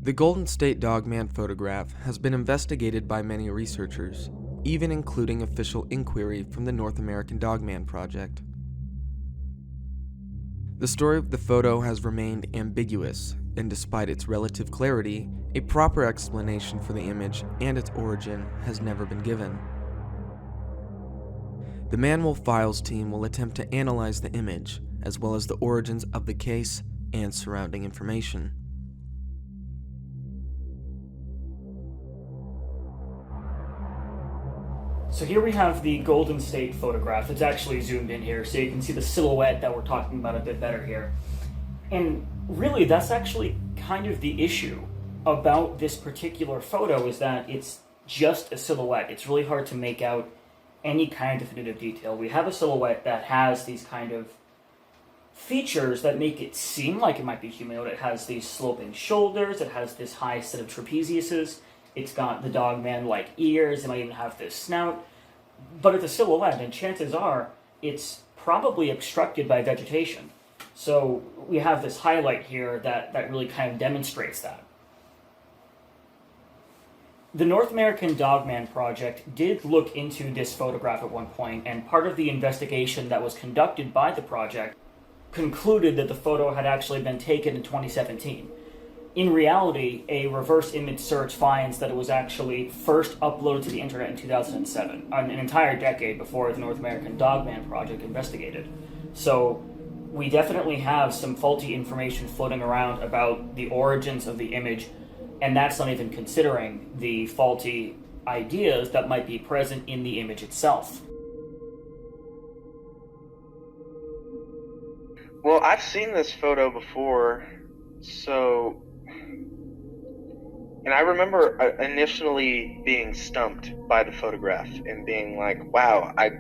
The Golden State Dogman photograph has been investigated by many researchers, even including official inquiry from the North American Dogman Project. The story of the photo has remained ambiguous, and despite its relative clarity, a proper explanation for the image and its origin has never been given. The Manwolf Files team will attempt to analyze the image, as well as the origins of the case and surrounding information. So here we have the Golden State photograph. It's actually zoomed in here, so you can see the silhouette that we're talking about a bit better here. And really, that's actually kind of the issue about this particular photo, is that it's just a silhouette. It's really hard to make out any kind of definitive detail. We have a silhouette that has these kind of features that make it seem like it might be humanoid. It has these sloping shoulders, it has this high set of trapeziuses, it's got the dogman-like ears, it might even have this snout, but it's a silhouette, and chances are it's probably obstructed by vegetation. So we have this highlight here that really kind of demonstrates that. The North American Dogman Project did look into this photograph at one point, and part of the investigation that was conducted by the project concluded that the photo had actually been taken in 2017. In reality, a reverse image search finds that it was actually first uploaded to the internet in 2007, an entire decade before the North American Dogman Project investigated. So we definitely have some faulty information floating around about the origins of the image, and that's not even considering the faulty ideas that might be present in the image itself. Well, I've seen this photo before, and I remember initially being stumped by the photograph and being like, wow, I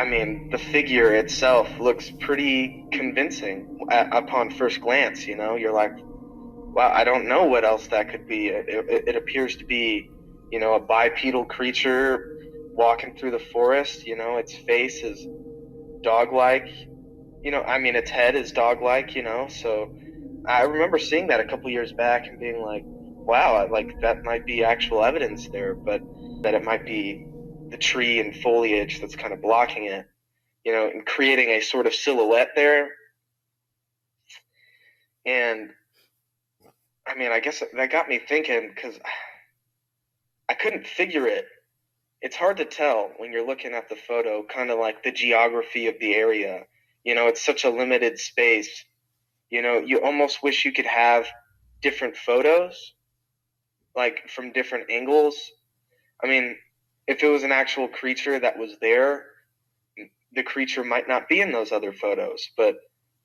mean, the figure itself looks pretty convincing upon first glance, you know? You're like, wow, I don't know what else that could be. It appears to be, you know, a bipedal creature walking through the forest, you know, its face is dog-like, you know, I mean, its head is dog-like, you know, so I remember seeing that a couple years back and being like, wow, like that might be actual evidence there, but that it might be the tree and foliage that's kind of blocking it, you know, and creating a sort of silhouette there. And I mean, I guess that got me thinking, because I couldn't figure it. It's hard to tell when you're looking at the photo, kind of like the geography of the area. You know, it's such a limited space. You know, you almost wish you could have different photos, like from different angles. I mean, if it was an actual creature that was there, the creature might not be in those other photos, but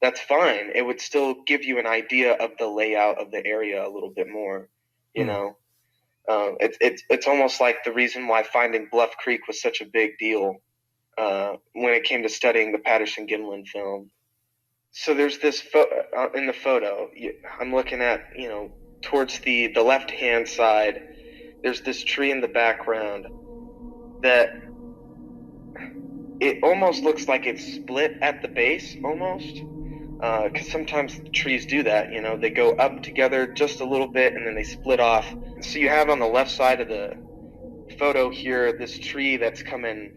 that's fine. It would still give you an idea of the layout of the area a little bit more, you know. It's almost like the reason why finding Bluff Creek was such a big deal when it came to studying the Patterson-Gimlin film. So there's this in the photo, I'm looking at, you know, towards the left-hand side, there's this tree in the background that it almost looks like it's split at the base, almost. Because sometimes trees do that, you know, they go up together just a little bit and then they split off. So you have on the left side of the photo here this tree that's coming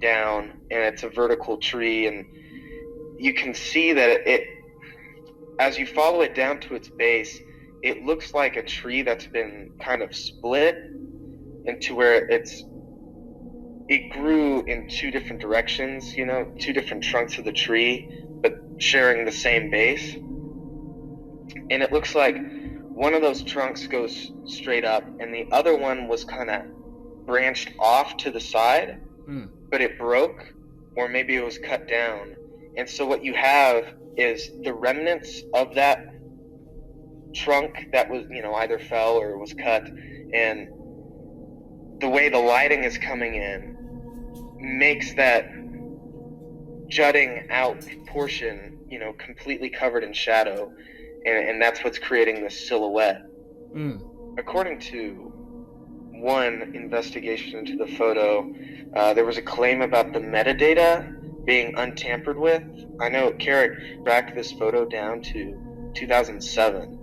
down, and it's a vertical tree, and you can see that it as you follow it down to its base, it looks like a tree that's been kind of split into where it grew in two different directions, you know, two different trunks of the tree, but sharing the same base. And it looks like one of those trunks goes straight up and the other one was kind of branched off to the side, but it broke, or maybe it was cut down. And so what you have is the remnants of that trunk that was, you know, either fell or was cut, and the way the lighting is coming in makes that jutting out portion, you know, completely covered in shadow, and that's what's creating this silhouette. According to one investigation into the photo, there was a claim about the metadata being untampered with. I know Carrick tracked this photo down to 2007.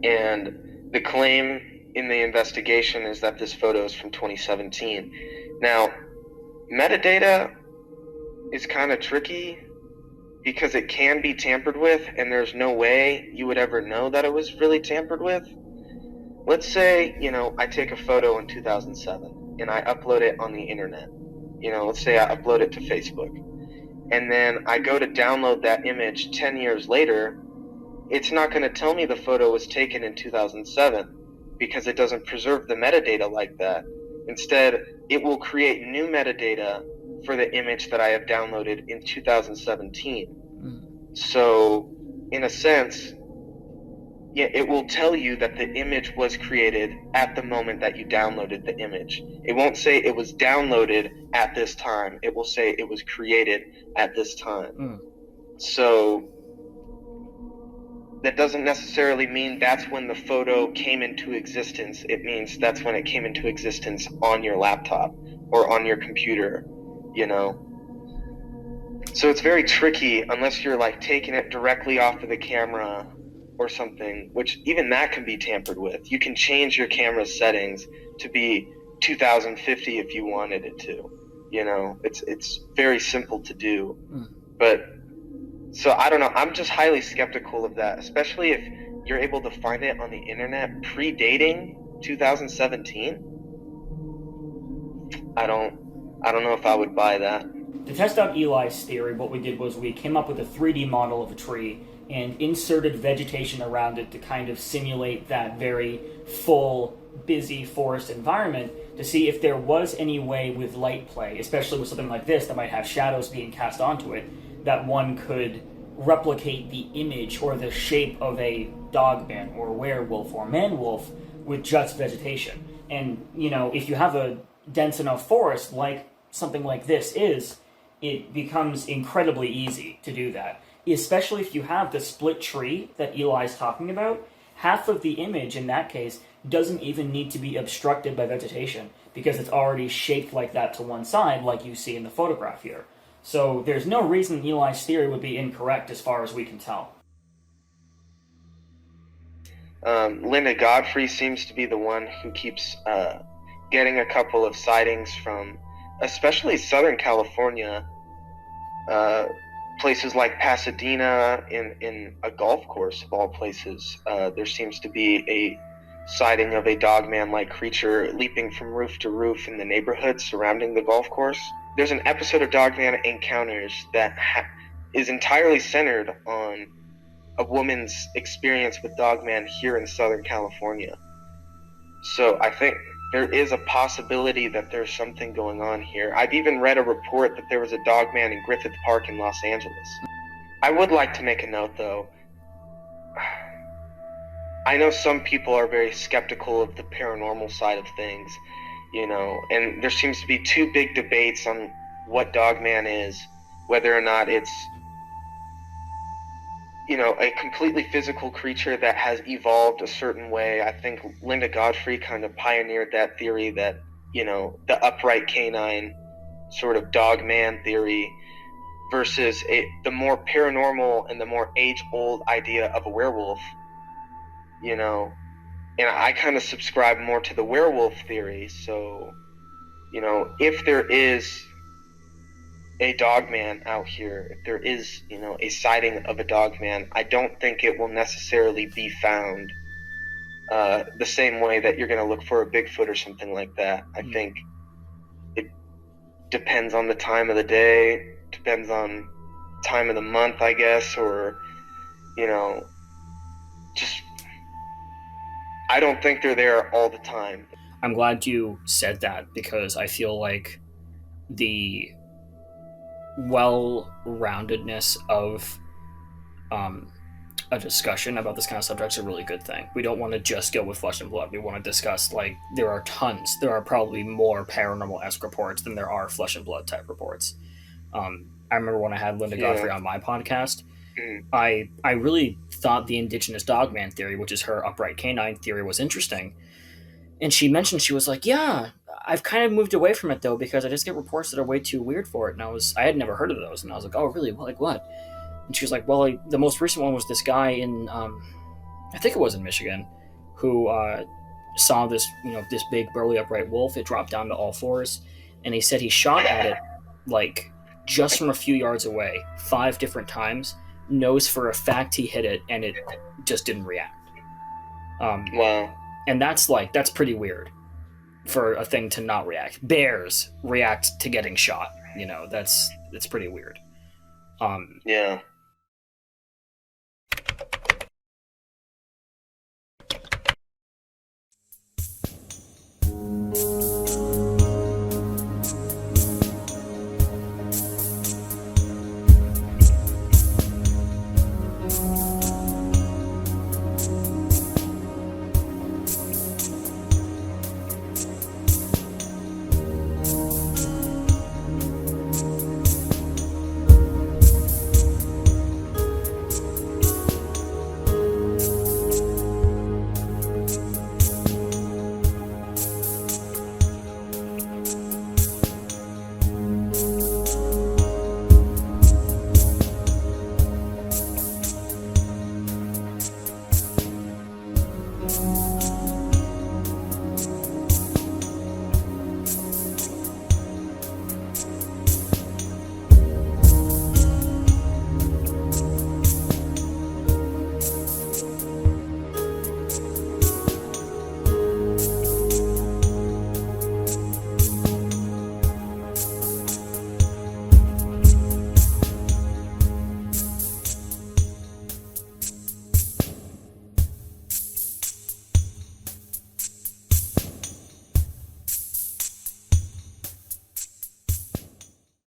And the claim in the investigation is that this photo is from 2017. Now, metadata is kind of tricky because it can be tampered with, and there's no way you would ever know that it was really tampered with. Let's say, I take a photo in 2007 and I upload it on the internet. Let's say I upload it to Facebook. And then I go to download that image 10 years later. It's not going to tell me the photo was taken in 2007 because it doesn't preserve the metadata like that. Instead, it will create new metadata for the image that I have downloaded in 2017. So, in a sense, it will tell you that the image was created at the moment that you downloaded the image. It won't say it was downloaded at this time. It will say it was created at this time. So that doesn't necessarily mean that's when the photo came into existence. It means that's when it came into existence on your laptop or on your computer, So it's very tricky unless you're taking it directly off of the camera or something, which even that can be tampered with. You can change your camera's settings to be 2050 if you wanted it to. It's very simple to do. But so I don't know. I'm just highly skeptical of that, especially if you're able to find it on the internet predating 2017. I don't know if I would buy that. To test out Eli's theory, what we did was we came up with a 3D model of a tree and inserted vegetation around it to kind of simulate that very full, busy forest environment to see if there was any way with light play, especially with something like this that might have shadows being cast onto it, that one could replicate the image or the shape of a dogman or werewolf or manwolf with just vegetation. And, if you have a dense enough forest like something like this is, it becomes incredibly easy to do that. Especially if you have the split tree that Eli's talking about, half of the image in that case doesn't even need to be obstructed by vegetation because it's already shaped like that to one side like you see in the photograph here. So there's no reason Eli's theory would be incorrect as far as we can tell. Linda Godfrey seems to be the one who keeps getting a couple of sightings from especially Southern California, places like Pasadena, in a golf course of all places. There seems to be a sighting of a dogman-like creature leaping from roof to roof in the neighborhood surrounding the golf course. There's an episode of Dogman Encounters that is entirely centered on a woman's experience with Dogman here in Southern California. So I think there is a possibility that there's something going on here. I've even read a report that there was a dogman in Griffith Park in Los Angeles. I would like to make a note, though. I know some people are very skeptical of the paranormal side of things, and there seems to be two big debates on what dogman is, whether or not it's a completely physical creature that has evolved a certain way. I think Linda Godfrey kind of pioneered that theory that, the upright canine sort of dogman theory versus the more paranormal and the more age-old idea of a werewolf, and I kind of subscribe more to the werewolf theory. So, if there is a dogman out here, if there is, a sighting of a dogman, I don't think it will necessarily be found the same way that you're going to look for a Bigfoot or something like that. I think it depends on the time of the day, depends on time of the month, I guess, or, just, I don't think they're there all the time. I'm glad you said that because I feel like the well-roundedness of a discussion about this kind of subject is a really good thing. We don't want to just go with flesh and blood. We want to discuss, there are probably more paranormal-esque reports than there are flesh and blood type reports. I remember when I had Linda Godfrey on my podcast, I really thought the indigenous dogman theory, which is her upright canine theory, was interesting. And she mentioned, she was like, yeah, I've kind of moved away from it though, because I just get reports that are way too weird for it. And I had never heard of those. And I was like, oh, really? Like what? And she was like, well, the most recent one was this guy in, I I think it was in Michigan, who saw this, this big burly upright wolf. It dropped down to all fours, and he said he shot at it like just from a few yards away 5 different times, knows for a fact he hit it, and it just didn't react. Wow. And that's pretty weird for a thing to not react. Bears react to getting shot. That's pretty weird. Yeah.